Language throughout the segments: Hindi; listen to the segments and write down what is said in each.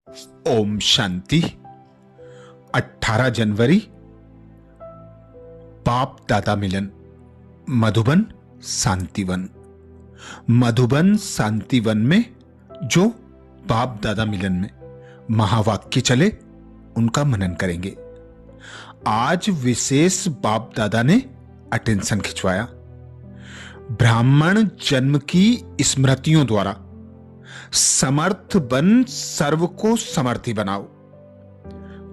ओम शांति। 18 जनवरी बाप दादा मिलन, मधुबन शांतिवन। मधुबन शांतिवन में जो बाप दादा मिलन में महावाक्य चले उनका मनन करेंगे। आज विशेष बाप दादा ने अटेंशन खिंचवाया। ब्राह्मण जन्म की स्मृतियों द्वारा समर्थ बन सर्व को समर्थी बनाओ।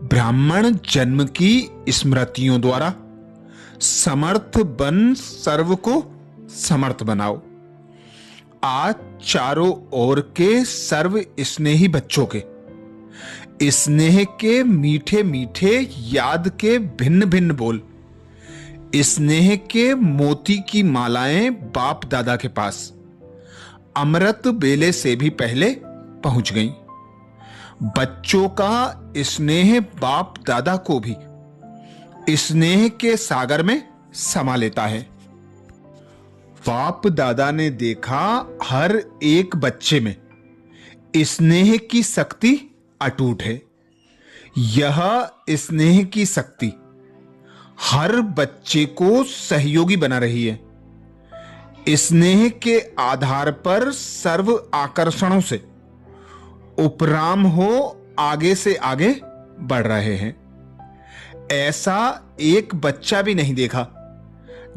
ब्राह्मण जन्म की स्मृतियों द्वारा समर्थ बन सर्व को समर्थ बनाओ। आज चारों ओर के सर्व स्नेही बच्चों के स्नेह के मीठे मीठे याद के भिन्न भिन्न बोल, स्नेह के मोती की मालाएं बाप दादा के पास अमृत बेले से भी पहले पहुंच गईं। बच्चों का स्नेह बाप दादा को भी स्नेह के सागर में समा लेता है। बाप दादा ने देखा हर एक बच्चे में स्नेह की शक्ति अटूट है। यह स्नेह की शक्ति हर बच्चे को सहयोगी बना रही है। स्नेह के आधार पर सर्व आकर्षणों से उपराम हो आगे से आगे बढ़ रहे हैं। ऐसा एक बच्चा भी नहीं देखा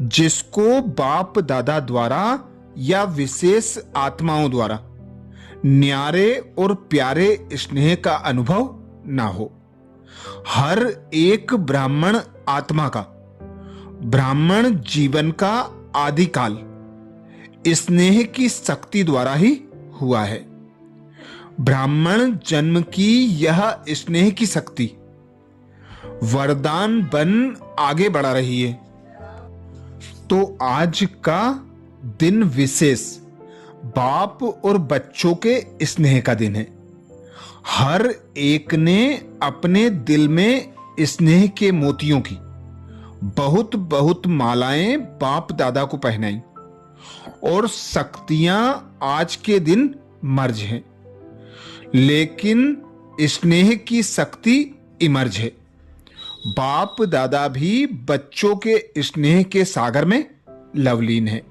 जिसको बाप दादा द्वारा या विशेष आत्माओं द्वारा न्यारे और प्यारे स्नेह का अनुभव ना हो। हर एक ब्राह्मण आत्मा का ब्राह्मण जीवन का आदिकाल स्नेह की शक्ति द्वारा ही हुआ है। ब्राह्मण जन्म की यह स्नेह की शक्ति वरदान बन आगे बढ़ा रही है। तो आज का दिन विशेष बाप और बच्चों के स्नेह का दिन है। हर एक ने अपने दिल में स्नेह के मोतियों की बहुत बहुत मालाएं बाप दादा को पहनाई और शक्तियां आज के दिन मर्ज हैं, लेकिन स्नेह की शक्ति इमर्ज है। बाप दादा भी बच्चों के स्नेह के सागर में लवलीन है।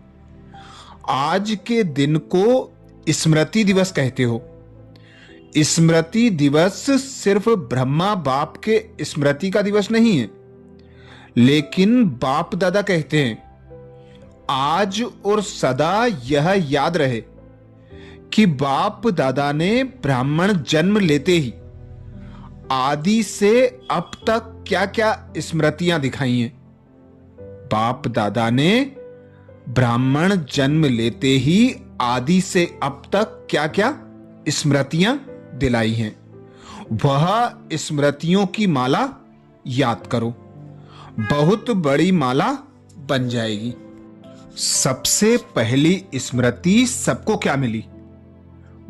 आज के दिन को स्मृति दिवस कहते हो। स्मृति दिवस सिर्फ ब्रह्मा बाप के स्मृति का दिवस नहीं है, लेकिन बाप दादा कहते हैं आज और सदा यह याद रहे कि बाप दादा ने ब्राह्मण जन्म लेते ही आदि से अब तक क्या क्या स्मृतियां दिखाई हैं। बाप दादा ने ब्राह्मण जन्म लेते ही आदि से अब तक क्या क्या स्मृतियां दिलाई हैं। वह स्मृतियों की माला याद करो, बहुत बड़ी माला बन जाएगी। सबसे पहली स्मृति सबको क्या मिली?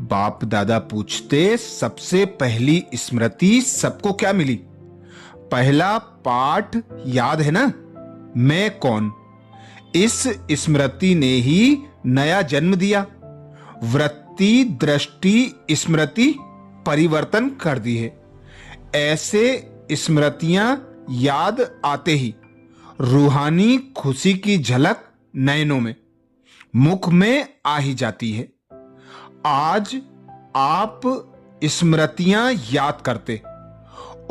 बाप दादा पूछते सबसे पहली स्मृति सबको क्या मिली? पहला पाठ याद है ना, मैं कौन? इस स्मृति ने ही नया जन्म दिया। वृत्ति दृष्टि स्मृति परिवर्तन कर दी है। ऐसे स्मृतियां याद आते ही रूहानी खुशी की झलक नयनों में मुख में आ ही जाती है। आज आप स्मृतियां याद करते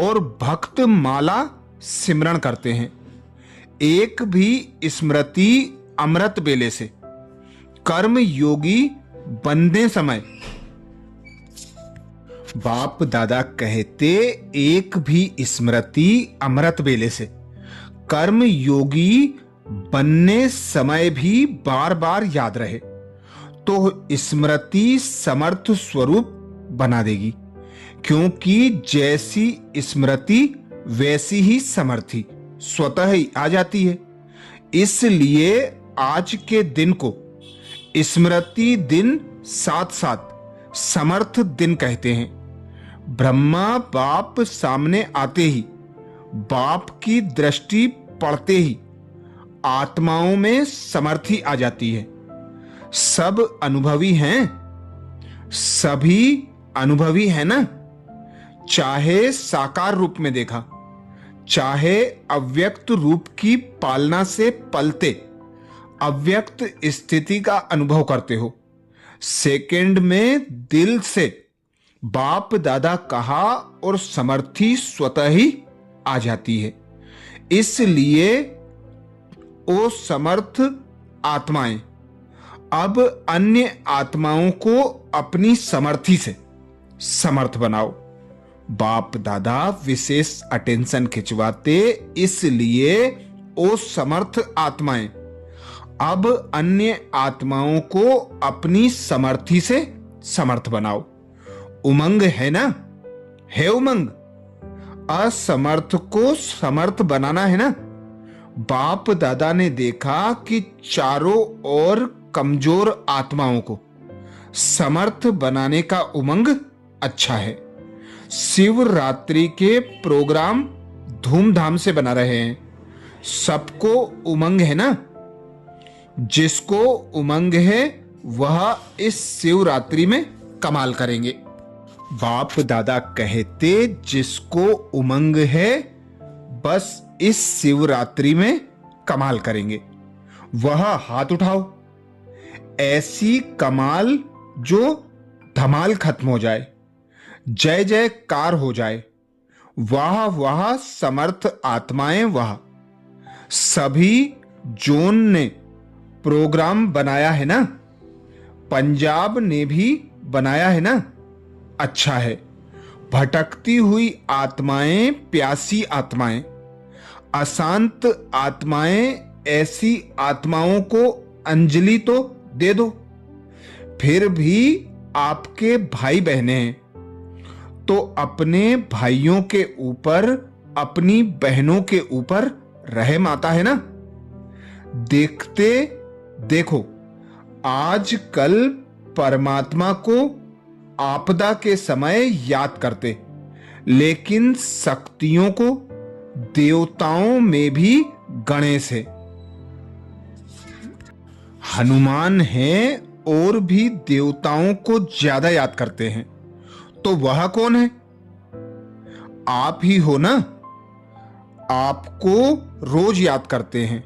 और भक्त माला सिमरण करते हैं। एक भी स्मृति अमृत बेले से कर्म योगी बनने समय बाप दादा कहते एक भी स्मृति अमृत बेले से कर्म योगी बनने समय भी बार बार याद रहे तो स्मृति समर्थ स्वरूप बना देगी, क्योंकि जैसी स्मृति वैसी ही समर्थी स्वतः ही आ जाती है। इसलिए आज के दिन को स्मृति दिन साथ साथ समर्थ दिन कहते हैं। ब्रह्मा बाप सामने आते ही बाप की दृष्टि पड़ते ही आत्माओं में समर्थी आ जाती है। सब अनुभवी हैं, सभी अनुभवी है ना। चाहे साकार रूप में देखा, चाहे अव्यक्त रूप की पालना से पलते अव्यक्त स्थिति का अनुभव करते हो, सेकंड में दिल से बाप दादा कहा और समर्थी स्वतः ही आ जाती है। इसलिए ओ समर्थ आत्माएं अब अन्य आत्माओं को अपनी समर्थी से समर्थ बनाओ। बाप दादा विशेष अटेंशन खिंचवाते, इसलिए ओ समर्थ आत्माएं अब अन्य आत्माओं को अपनी समर्थी से समर्थ बनाओ। उमंग है ना? है उमंग। असमर्थ को समर्थ बनाना है ना? बाप दादा ने देखा कि चारों ओर कमजोर आत्माओं को समर्थ बनाने का उमंग अच्छा है। शिवरात्रि के प्रोग्राम धूमधाम से बना रहे हैं। सबको उमंग है ना? जिसको उमंग है वह इस शिवरात्रि में कमाल करेंगे। बाप दादा कहते, जिसको उमंग है बस इस शिवरात्रि में कमाल करेंगे, वह हाथ उठाओ। ऐसी कमाल जो धमाल खत्म हो जाए, जय जयकार हो जाए। वाह वाह समर्थ आत्माएं वाह। सभी जोन ने प्रोग्राम बनाया है ना? पंजाब ने भी बनाया है ना? अच्छा है। भटकती हुई आत्माएं, प्यासी आत्माएं, अशांत आत्माएं, ऐसी आत्माओं को अंजलि तो दे दो। फिर भी आपके भाई बहनें हैं तो अपने भाइयों के ऊपर, अपनी बहनों के ऊपर रहम आता है ना? देखते देखो, आजकल परमात्मा को आपदा के समय याद करते, लेकिन शक्तियों को देवताओं में भी गणेश है, हनुमान है और भी देवताओं को ज्यादा याद करते हैं। तो वह कौन है? आप ही हो ना? आपको रोज याद करते हैं,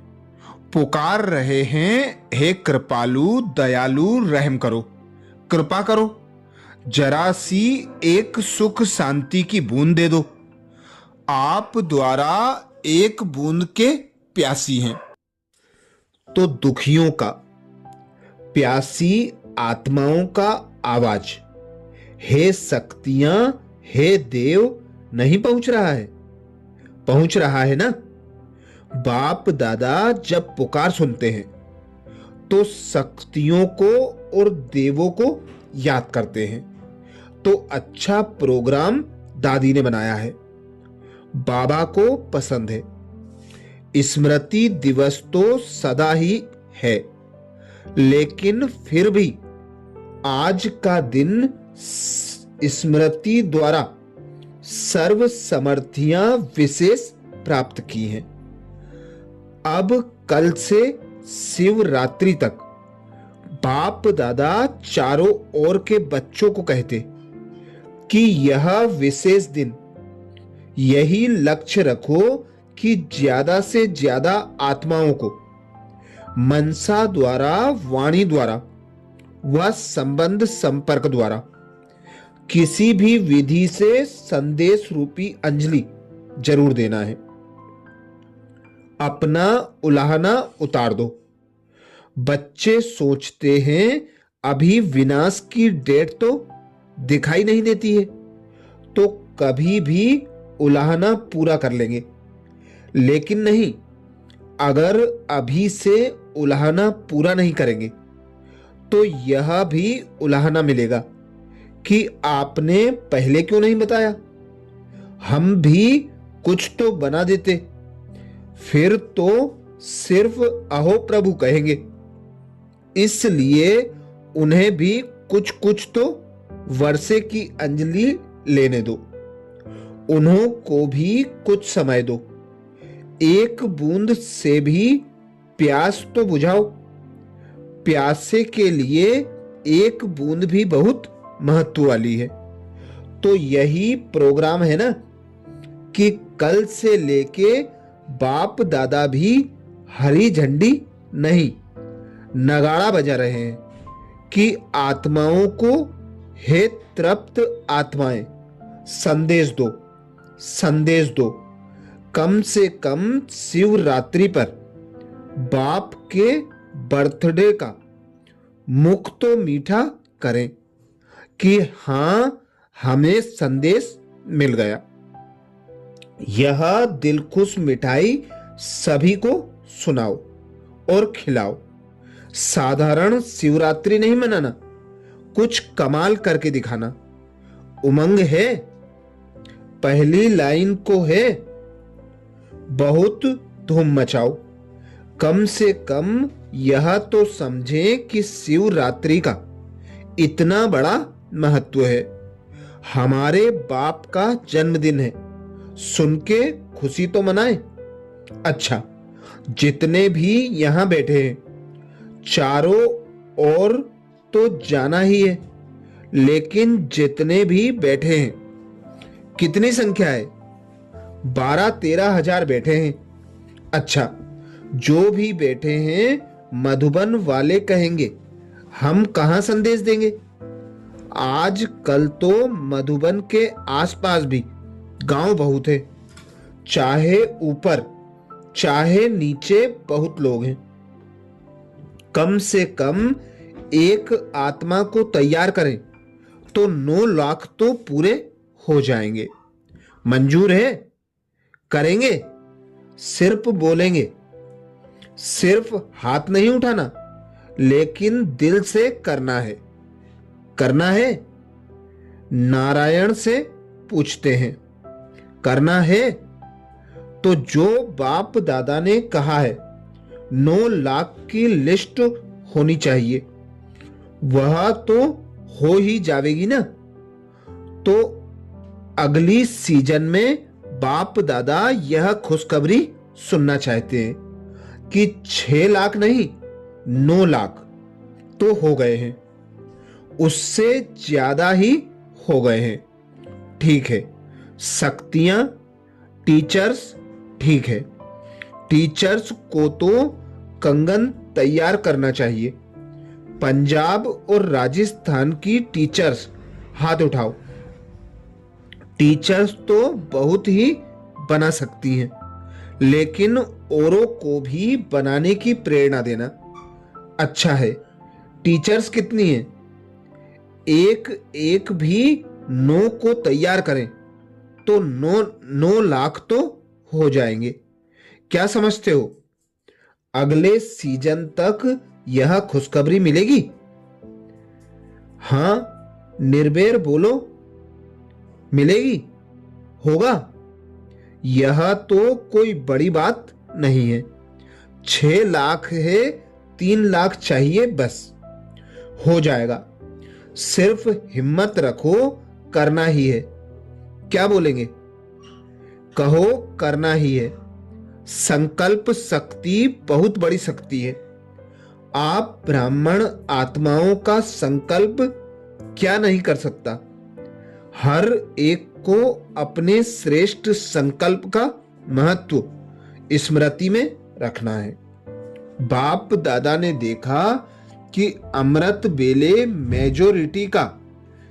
पुकार रहे हैं, हे कृपालु दयालु रहम करो, कृपा करो, जरा सी एक सुख शांति की बूंद दे दो। आप द्वारा एक बूंद के प्यासी हैं। तो दुखियों का, प्यासी आत्माओं का आवाज, हे शक्तियां, हे देव, नहीं पहुंच रहा है? पहुंच रहा है ना? बाप दादा जब पुकार सुनते हैं तो शक्तियों को और देवों को याद करते हैं। तो अच्छा प्रोग्राम दादी ने बनाया है, बाबा को पसंद है। स्मृति दिवस तो सदा ही है, लेकिन फिर भी आज का दिन स्मृति द्वारा सर्व समर्थियां विशेष प्राप्त की हैं। अब कल से शिवरात्रि तक बाप दादा चारों ओर के बच्चों को कहते कि यह विशेष दिन, यही लक्ष्य रखो कि ज्यादा से ज्यादा आत्माओं को मनसा द्वारा, वाणी द्वारा व संबंध संपर्क द्वारा किसी भी विधि से संदेश रूपी अंजलि जरूर देना है। अपना उलाहना उतार दो। बच्चे सोचते हैं अभी विनाश की डेट तो दिखाई नहीं देती है, तो कभी भी उलाहना पूरा कर लेंगे। लेकिन नहीं, अगर अभी से उलाहना पूरा नहीं करेंगे तो यह भी उलाहना मिलेगा कि आपने पहले क्यों नहीं बताया, हम भी कुछ तो बना देते। फिर तो सिर्फ अहो प्रभु कहेंगे। इसलिए उन्हें भी कुछ कुछ तो वर्षे की अंजलि लेने दो, उन्हों को भी कुछ समय दो। एक बूंद से भी प्यास तो बुझाओ। प्यासे के लिए एक बूंद भी बहुत महत्व वाली है। तो यही प्रोग्राम है ना कि कल से लेके बाप दादा भी हरी झंडी नहीं, नगाड़ा बजा रहे हैं कि आत्माओं को, हे तृप्त आत्माएं, संदेश दो, संदेश दो। कम से कम शिवरात्रि पर बाप के बर्थडे का मुख तो मीठा करें कि हां, हमें संदेश मिल गया। यह दिलखुश मिठाई सभी को सुनाओ और खिलाओ। साधारण शिवरात्रि नहीं मनाना, कुछ कमाल करके दिखाना। उमंग है, पहली लाइन को है, बहुत धूम मचाओ। कम से कम यह तो समझें कि शिवरात्रि का इतना बड़ा महत्व है। हमारे बाप का जन्मदिन है, सुन के खुशी तो मनाएं। अच्छा, जितने भी यहां बैठे हैं, चारों ओर तो जाना ही है, लेकिन जितने भी बैठे हैं, कितनी संख्या है? 12-13 हजार बैठे हैं। अच्छा, जो भी बैठे हैं मधुबन वाले कहेंगे हम कहां संदेश देंगे? आज कल तो मधुबन के आसपास भी गांव बहुत है, चाहे ऊपर चाहे नीचे बहुत लोग हैं। कम से कम एक आत्मा को तैयार करें तो 9 लाख तो पूरे हो जाएंगे। मंजूर है? करेंगे? सिर्फ बोलेंगे, सिर्फ हाथ नहीं उठाना, लेकिन दिल से करना है। करना है? नारायण से पूछते हैं, करना है? तो जो बाप दादा ने कहा है 9 लाख की लिस्ट होनी चाहिए, वह तो हो ही जाएगी ना। तो अगली सीजन में बाप दादा यह खुशखबरी सुनना चाहते हैं कि 6 लाख नहीं, 9 लाख तो हो गए हैं, उससे ज्यादा ही हो गए हैं। ठीक है, शक्तियां, टीचर्स, ठीक है, टीचर्स को तो कंगन तैयार करना चाहिए। पंजाब और राजस्थान की टीचर्स हाथ उठाओ। टीचर्स तो बहुत ही बना सकती हैं, लेकिन औरों को भी बनाने की प्रेरणा देना। अच्छा है, टीचर्स कितनी हैं? एक एक भी 9 को तैयार करें तो 9 लाख तो हो जाएंगे। क्या समझते हो? अगले सीजन तक यह खुशखबरी मिलेगी? हां, निर्भय बोलो, मिलेगी? होगा? यह तो कोई बड़ी बात नहीं है। 6 लाख है, 3 लाख चाहिए, बस हो जाएगा। सिर्फ हिम्मत रखो, करना ही है। क्या बोलेंगे? कहो, करना ही है। संकल्प शक्ति बहुत बड़ी शक्ति है। आप ब्राह्मण आत्माओं का संकल्प क्या नहीं कर सकता? हर एक को अपने श्रेष्ठ संकल्प का महत्व स्मृति में रखना है। बाप दादा ने देखा कि अमृत बेले मेजोरिटी का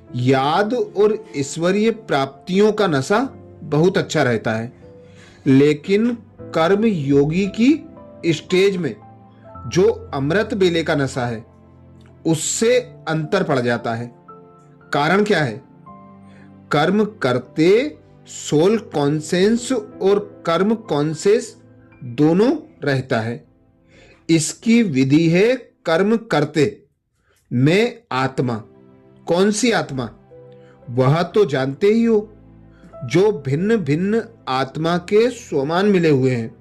याद और ईश्वरीय प्राप्तियों का नशा बहुत अच्छा रहता है, लेकिन कर्म योगी की स्टेज में जो अमृत बेले का नशा है, उससे अंतर पड़ जाता है। कारण क्या है? कर्म करते सोल कॉन्सेंस और कर्म कॉन्सेंस दोनों रहता है। इसकी विधि है कर्म करते में आत्मा। कौन सी आत्मा? वह तो जानते ही हो, जो भिन्न भिन्न आत्मा के स्वमान मिले हुए हैं।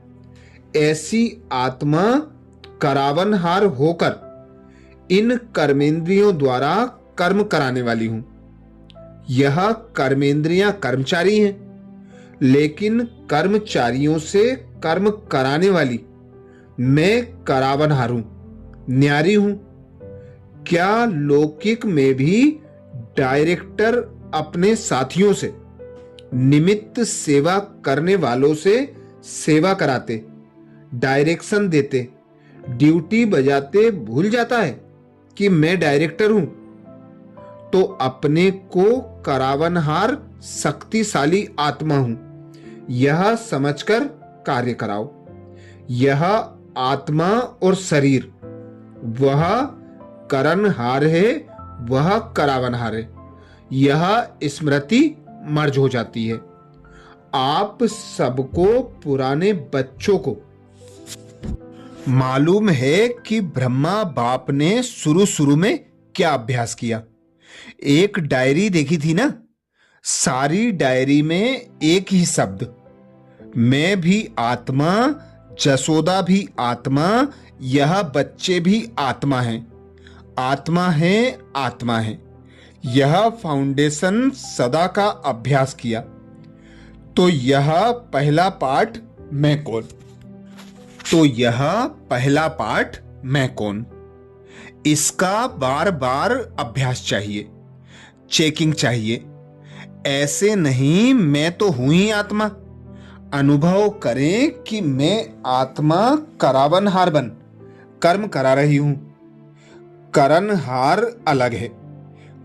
ऐसी आत्मा करावनहार होकर इन कर्मेंद्रियों द्वारा कर्म कराने वाली हूं। यह कर्मेंद्रियां कर्मचारी हैं, लेकिन कर्मचारियों से कर्म कराने वाली मैं करावनहार हूं, न्यारी हूं। क्या लौकिक में भी डायरेक्टर अपने साथियों से, निमित्त सेवा करने वालों से सेवा कराते, डायरेक्शन देते, ड्यूटी बजाते भूल जाता है कि मैं डायरेक्टर हूं, तो अपने को करावनहार शक्तिशाली आत्मा हूं यह समझकर कार्य कराओ। यह आत्मा और शरीर, वह करनहार है, वह करावनहार है, यह स्मृति मर्ज हो जाती है। आप सबको, पुराने बच्चों को मालूम है कि ब्रह्मा बाप ने शुरू शुरू में क्या अभ्यास किया। एक डायरी देखी थी ना, सारी डायरी में एक ही शब्द, मैं भी आत्मा, जसोदा भी आत्मा, यह बच्चे भी आत्मा हैं, आत्मा है, आत्मा है। यह फाउंडेशन सदा का अभ्यास किया। तो यह पहला पाठ, मैं कौन। तो यह पहला पाठ, मैं कौन, इसका बार बार अभ्यास चाहिए, चेकिंग चाहिए। ऐसे नहीं मैं तो हूं ही आत्मा। अनुभव करें कि मैं आत्मा करावनहार बन कर्म करा रही हूं। करनहार अलग है,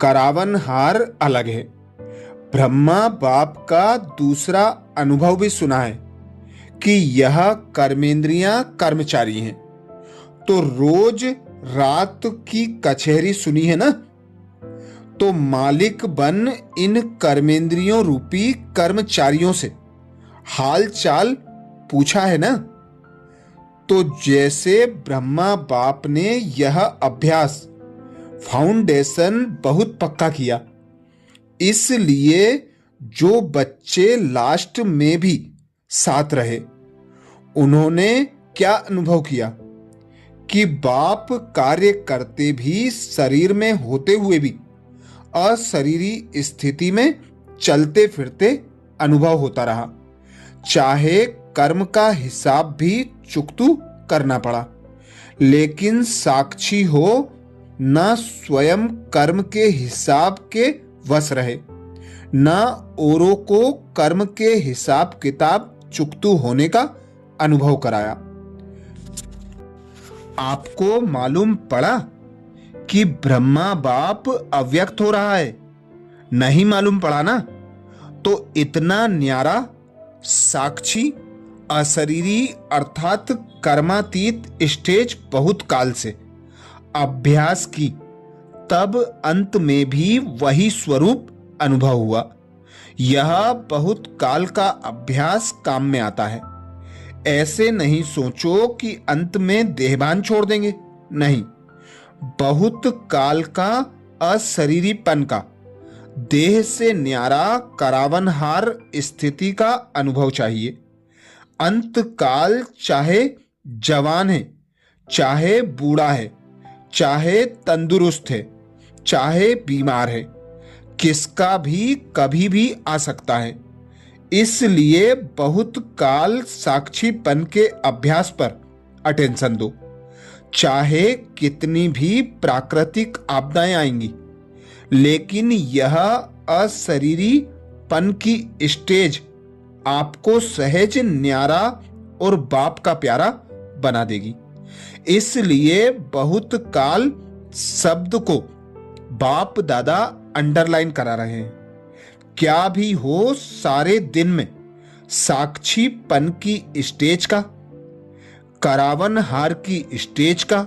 करावनहार अलग है। ब्रह्मा बाप का दूसरा अनुभव भी सुना है कि यह कर्मेंद्रियां कर्मचारी हैं। तो रोज रात की कचहरी सुनी है ना, तो मालिक बन इन कर्मेंद्रियों रूपी कर्मचारियों से हाल चाल पूछा है ना। तो जैसे ब्रह्मा बाप ने यह अभ्यास फाउंडेशन बहुत पक्का किया, इसलिए जो बच्चे लास्ट में भी साथ रहे, उन्होंने क्या अनुभव किया कि बाप कार्य करते भी, शरीर में होते हुए भी अशरीरी स्थिति में चलते फिरते अनुभव होता रहा। चाहे कर्म का हिसाब भी चुकतू करना पड़ा, लेकिन साक्षी हो, ना स्वयं कर्म के हिसाब के वश रहे, ना औरों को कर्म के हिसाब किताब चुकतू होने का अनुभव कराया। आपको मालूम पड़ा कि ब्रह्मा बाप अव्यक्त हो रहा है? नहीं मालूम पड़ा ना? तो इतना न्यारा साक्षी अशरीरी अर्थात कर्मातीत स्टेज बहुत काल से अभ्यास की, तब अंत में भी वही स्वरूप अनुभव हुआ। यह बहुत काल का अभ्यास काम में आता है। ऐसे नहीं सोचो कि अंत में देहभान छोड़ देंगे, नहीं। बहुत काल का अशरीरीपन का, देह से न्यारा करावनहार स्थिति का अनुभव चाहिए। अंत काल चाहे जवान है, चाहे बूढ़ा है, चाहे तंदुरुस्त है, चाहे बीमार है, किसका भी कभी भी आ सकता है। इसलिए बहुत काल साक्षीपन के अभ्यास पर अटेंशन दो। चाहे कितनी भी प्राकृतिक आपदाएं आएंगी, लेकिन यह अशरीरीपन की स्टेज आपको सहज न्यारा और बाप का प्यारा बना देगी। इसलिए बहुत काल शब्द को बाप दादा अंडरलाइन करा रहे हैं। क्या भी हो, सारे दिन में साक्षीपन की स्टेज का, करावनहार की स्टेज का,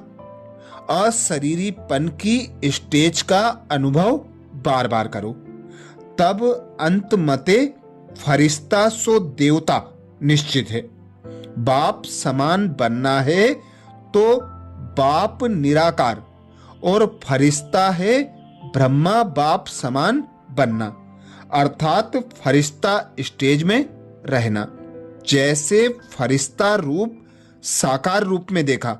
अशरीरीपन की स्टेज का अनुभव बार बार करो। तब अंत मते फरिश्ता सो देवता निश्चित है। बाप समान बनना है तो बाप निराकार, और फरिश्ता है ब्रह्मा बाप समान बनना, अर्थात फरिश्ता स्टेज में रहना। जैसे फरिश्ता रूप साकार रूप में देखा,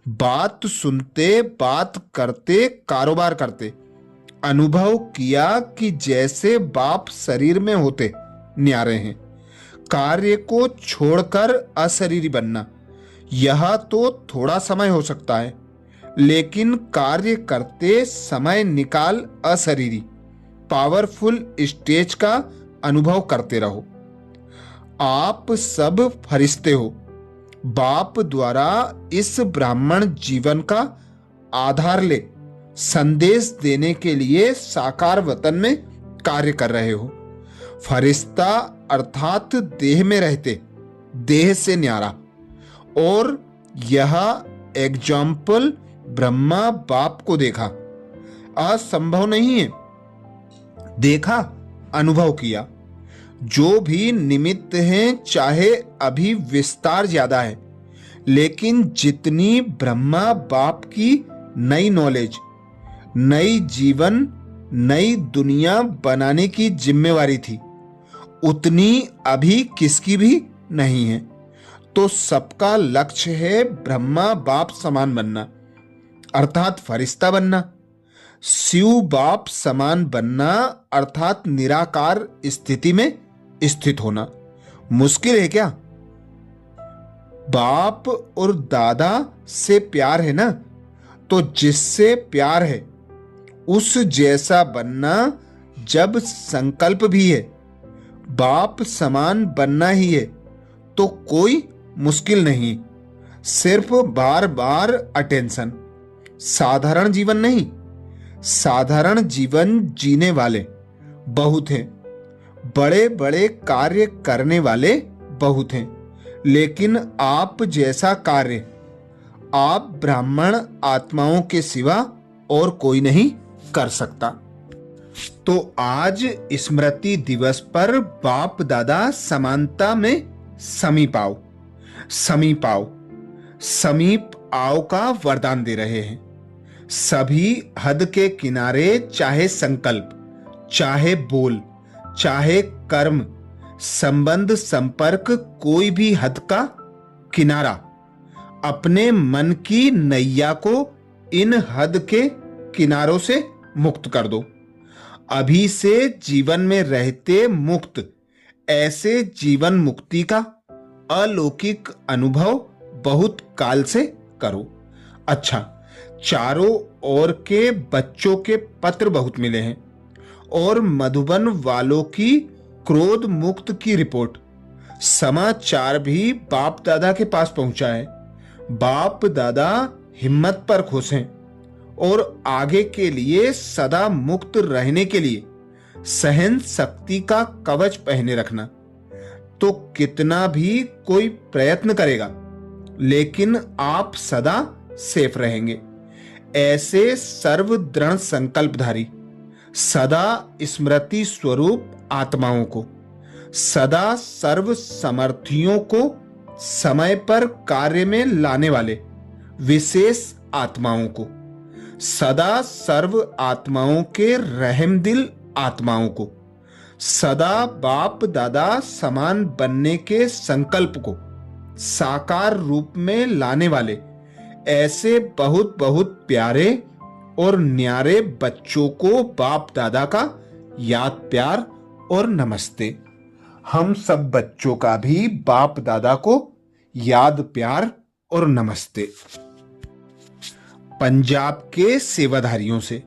बात सुनते, बात करते, कारोबार करते अनुभव किया कि जैसे बाप शरीर में होते न्यारे हैं। कार्य को छोड़कर अशरीरी बनना, यह तो थोड़ा समय हो सकता है, लेकिन कार्य करते समय निकाल अशरीरी, पावरफुल स्टेज का अनुभव करते रहो। आप सब फरिश्ते हो, बाप द्वारा इस ब्राह्मण जीवन का आधार ले संदेश देने के लिए साकार वतन में कार्य कर रहे हो। फरिश्ता अर्थात देह में रहते, देह से न्यारा। और यह एग्जाम्पल ब्रह्मा बाप को देखा, असंभव नहीं है, देखा, अनुभव किया। जो भी निमित्त हैं, चाहे अभी विस्तार ज्यादा है, लेकिन जितनी ब्रह्मा बाप की नई नॉलेज, नई जीवन, नई दुनिया बनाने की जिम्मेवारी थी, उतनी अभी किसकी भी नहीं है। तो सबका लक्ष्य है ब्रह्मा बाप समान बनना, अर्थात फरिश्ता बनना। शिव बाप समान बनना अर्थात निराकार स्थिति में स्थित होना मुश्किल है क्या? बाप और दादा से प्यार है ना, तो जिससे प्यार है उस जैसा बनना जब संकल्प भी है, बाप समान बनना ही है, तो कोई मुश्किल नहीं। सिर्फ बार बार अटेंशन। साधारण जीवन नहीं, साधारण जीवन जीने वाले बहुत हैं, बड़े बड़े कार्य करने वाले बहुत हैं, लेकिन आप जैसा कार्य आप ब्राह्मण आत्माओं के सिवा और कोई नहीं कर सकता। तो आज स्मृति दिवस पर बाप दादा समानता में समीप आओ, समीप आओ, समीप आओ का वरदान दे रहे हैं। सभी हद के किनारे, चाहे संकल्प, चाहे बोल, चाहे कर्म, संबंध, संपर्क, कोई भी हद का किनारा, अपने मन की नैया को इन हद के किनारों से मुक्त कर दो। अभी से जीवन में रहते मुक्त, ऐसे जीवन मुक्ति का अलौकिक अनुभव बहुत काल से करो। अच्छा, चारों ओर के बच्चों के पत्र बहुत मिले हैं और मधुबन वालों की क्रोध मुक्त की रिपोर्ट, समाचार भी बाप दादा के पास पहुंचा है। बाप दादा हिम्मत पर खुश हैं और आगे के लिए सदा मुक्त रहने के लिए सहन शक्ति का कवच पहने रखना। तो कितना भी कोई प्रयत्न करेगा, लेकिन आप सदा सेफ रहेंगे। ऐसे सर्व दृढ़ संकल्पधारी, सदा स्मृति स्वरूप आत्माओं को, सदा सर्व समर्थियों को समय पर कार्य में लाने वाले विशेष आत्माओं को, सदा सर्व आत्माओं के रहमदिल आत्माओं को, सदा बाप दादा समान बनने के संकल्प को साकार रूप में लाने वाले ऐसे बहुत बहुत प्यारे और न्यारे बच्चों को बाप दादा का याद, प्यार और नमस्ते। हम सब बच्चों का भी बाप दादा को याद, प्यार और नमस्ते। पंजाब के सेवाधारियों से,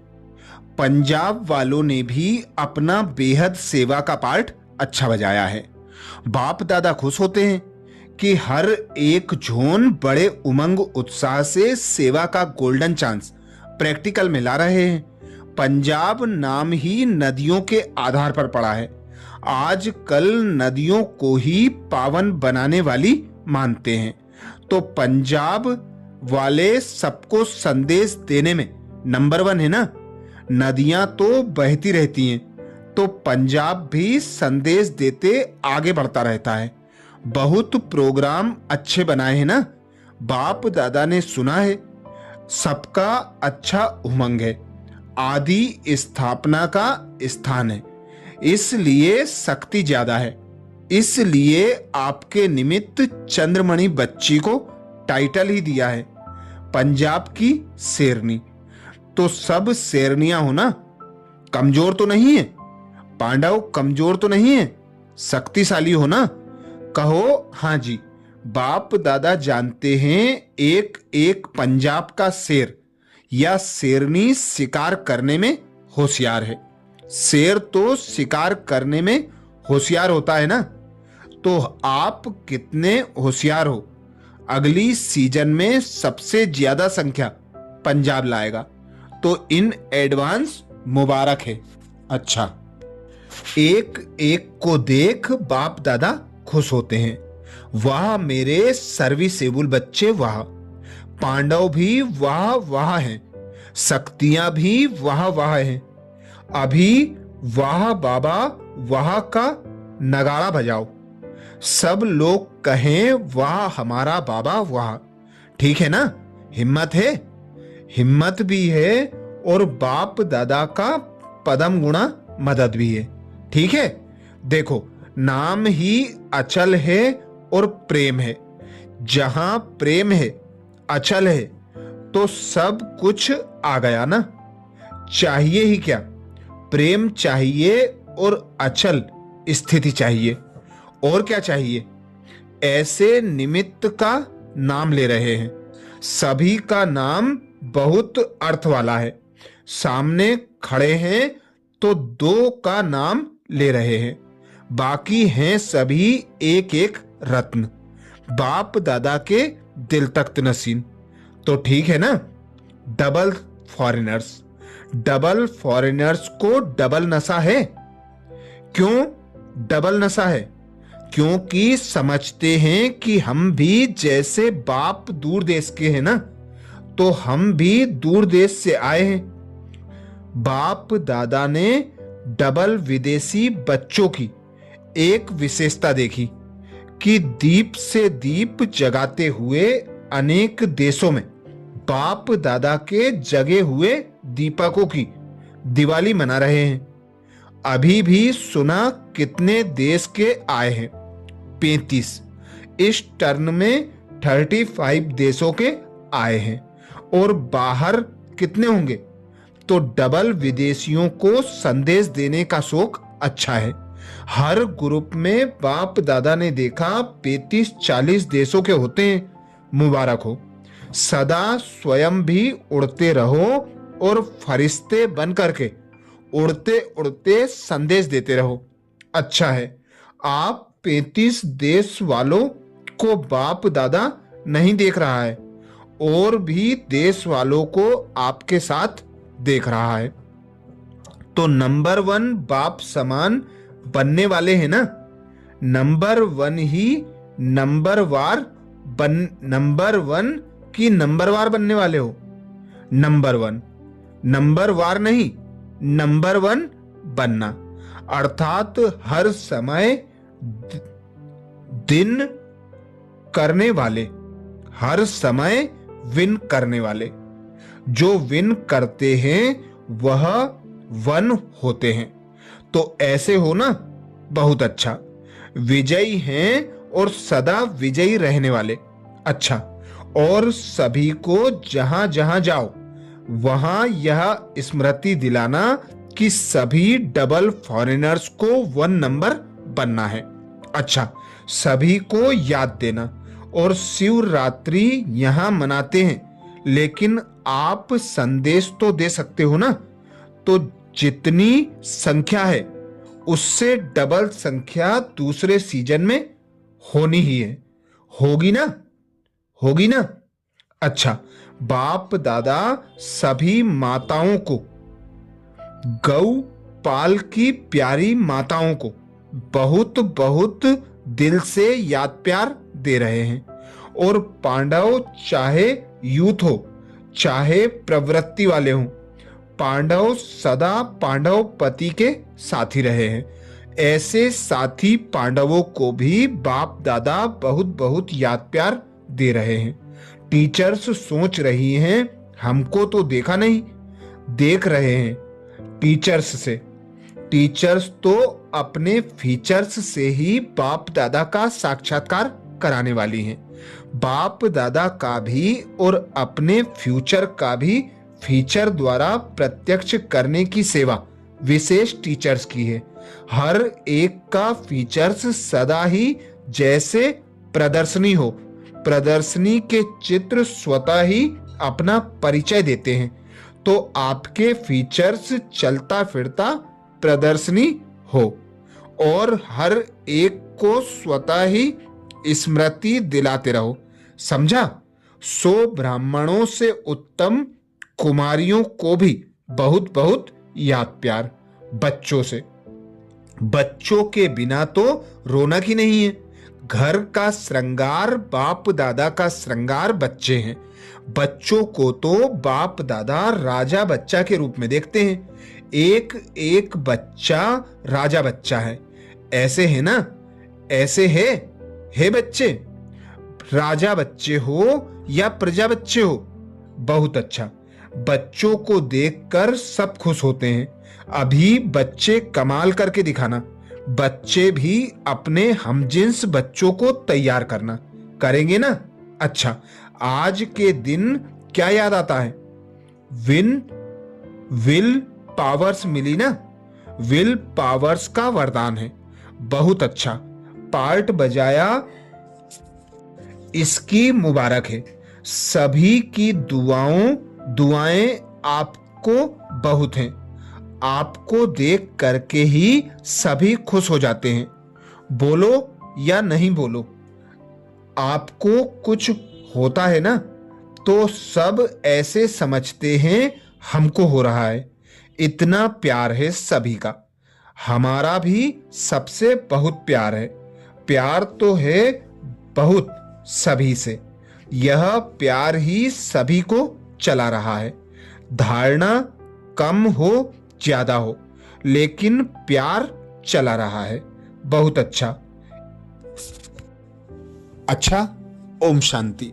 पंजाब वालों ने भी अपना बेहद सेवा का पार्ट अच्छा बजाया है। बाप दादा खुश होते हैं कि हर एक झोन बड़े उमंग उत्साह से सेवा का गोल्डन चांस प्रैक्टिकल में ला रहे हैं। पंजाब नाम ही नदियों के आधार पर पड़ा है। आजकल नदियों को ही पावन बनाने वाली मानते हैं, तो पंजाब वाले सबको संदेश देने में नंबर 1 है ना। नदियां तो बहती रहती हैं, तो पंजाब भी संदेश देते आगे बढ़ता रहता है। बहुत प्रोग्राम अच्छे बनाए हैं ना। बाप दादा ने सुना है सबका अच्छा उमंग है, आदि स्थापना का स्थान है, इसलिए शक्ति ज्यादा है। इसलिए आपके निमित्त चंद्रमणि बच्ची को टाइटल ही दिया है पंजाब की शेरनी। तो सब शेरनियां हो ना, कमजोर तो नहीं है, पांडव कमजोर तो नहीं है, शक्तिशाली हो ना। कहो हाँ जी, बाप दादा जानते हैं एक एक पंजाब का शेर या शेरनी शिकार करने में होशियार है, शेर तो शिकार करने में होशियार होता है ना, तो आप कितने होशियार हो। अगली सीजन में सबसे ज्यादा संख्या पंजाब लाएगा, तो इन एडवांस मुबारक है। अच्छा, एक एक को देख बाप दादा खुश होते हैं। वाह मेरे सर्विसेबल बच्चे वाह। पांडव भी वाह वाह हैं, शक्तियां भी वाह वाह हैं। अभी वाह बाबा वाह का नगाड़ा बजाओ, सब लोग कहें वाह हमारा बाबा वाह। ठीक है ना? हिम्मत है, हिम्मत भी है और बाप दादा का पदम गुणा मदद भी है। ठीक है? देखो, नाम ही अचल है और प्रेम है। जहां प्रेम है, अचल है, तो सब कुछ आ गया ना। चाहिए ही क्या? प्रेम चाहिए और अचल स्थिति चाहिए। और क्या चाहिए? ऐसे निमित्त का नाम ले रहे हैं। सभी का नाम बहुत अर्थ वाला है। सामने खड़े हैं तो दो का नाम ले रहे हैं, बाकी हैं सभी एक एक रत्न, बाप दादा के दिल तख्त नसीन। तो ठीक है ना? डबल फॉरेनर्स, डबल फॉरेनर्स को डबल नशा है। क्यों डबल नशा है? क्योंकि समझते हैं कि हम भी जैसे बाप दूर देश के हैं ना, तो हम भी दूर देश से आए हैं। बाप दादा ने डबल विदेशी बच्चों की एक विशेषता देखी कि दीप से दीप जगाते हुए अनेक देशों में बाप दादा के जगे हुए दीपकों की दिवाली मना रहे हैं। अभी भी सुना कितने देश के आए हैं? 35। इस टर्न में 35 देशों के आए हैं। और बाहर कितने होंगे? तो डबल विदेशियों को संदेश देने का शौक अच्छा है। हर ग्रुप में बाप दादा ने देखा 35-40 देशों के होते हैं। मुबारक हो। सदा स्वयं भी उड़ते रहो और फरिश्ते बन करके उड़ते उड़ते संदेश देते रहो। अच्छा है, आप 35 देश वालों को बाप दादा नहीं देख रहा है, और भी देश वालों को आपके साथ देख रहा है। तो नंबर 1 बाप समान बनने वाले हैं ना। नंबर 1 ही नंबर 1 की नंबरवार बनने वाले हो। नंबर 1 नंबर वार नहीं, नंबर 1 बनना, अर्थात हर समय दिन करने वाले, हर समय विन करने वाले। जो विन करते हैं वह वन होते हैं। तो ऐसे हो ना, बहुत अच्छा। विजयी हैं और सदा विजयी रहने वाले। अच्छा, और सभी को जहां जहां जाओ वहां यह स्मृति दिलाना कि सभी डबल फॉरेनर्स को 1 नंबर बनना है। अच्छा, सभी को याद देना। और शिवरात्रि यहां मनाते हैं, लेकिन आप संदेश तो दे सकते हो ना। तो जितनी संख्या है उससे डबल संख्या दूसरे सीजन में होनी ही है। होगी ना? होगी ना? अच्छा, बाप दादा सभी माताओं को, गौ पाल की प्यारी माताओं को बहुत बहुत दिल से याद प्यार दे रहे हैं। और पांडव चाहे यूथ हो चाहे प्रवृत्ति वाले हों, पांडव सदा पांडव पति के साथी रहे हैं। ऐसे साथी पांडवों को भी बाप दादा बहुत बहुत याद प्यार दे रहे हैं। टीचर्स सोच रही हैं हमको तो देखा नहीं, देख रहे हैं टीचर्स से। टीचर्स तो अपने फीचर्स से ही बाप दादा का साक्षात्कार कराने वाली हैं। बाप दादा का भी और अपने फ्यूचर का भी फीचर द्वारा प्रत्यक्ष करने की सेवा विशेष टीचर्स की है। हर एक का फीचर्स सदा ही जैसे प्रदर्शनी हो, प्रदर्शनी के चित्र स्वतः ही अपना परिचय देते हैं। तो आपके फीचर्स चलता फिरता प्रदर्शनी हो और हर एक को स्वतः ही स्मृति दिलाते रहो, समझा? सो ब्राह्मणों से उत्तम कुमारियों को भी बहुत बहुत याद प्यार। बच्चों से, बच्चों के बिना तो रौनक ही नहीं है। घर का श्रृंगार, बाप दादा का श्रृंगार बच्चे हैं। बच्चों को तो बाप दादा राजा बच्चा के रूप में देखते हैं। एक एक बच्चा राजा बच्चा है। ऐसे है ना? ऐसे है बच्चे? राजा बच्चे हो या प्रजा बच्चे हो? बहुत अच्छा। बच्चों को देखकर सब खुश होते हैं। अभी बच्चे कमाल करके दिखाना। बच्चे भी अपने हमजिन्स बच्चों को तैयार करना। करेंगे ना? अच्छा, आज के दिन क्या याद आता है? विल पावर्स मिली ना? विल पावर्स का वरदान है। बहुत अच्छा, पार्ट बजाया, इसकी मुबारक है। सभी की दुआएं आपको बहुत हैं। आपको देख करके ही सभी खुश हो जाते हैं। बोलो या नहीं बोलो, आपको कुछ होता है ना तो सब ऐसे समझते हैं हमको हो रहा है। इतना प्यार है सभी का। हमारा भी सबसे बहुत प्यार है। प्यार तो है बहुत सभी से। यह प्यार ही सभी को चला रहा है। धारणा कम हो ज्यादा हो, लेकिन प्यार चला रहा है। बहुत अच्छा। अच्छा, ओम शांति।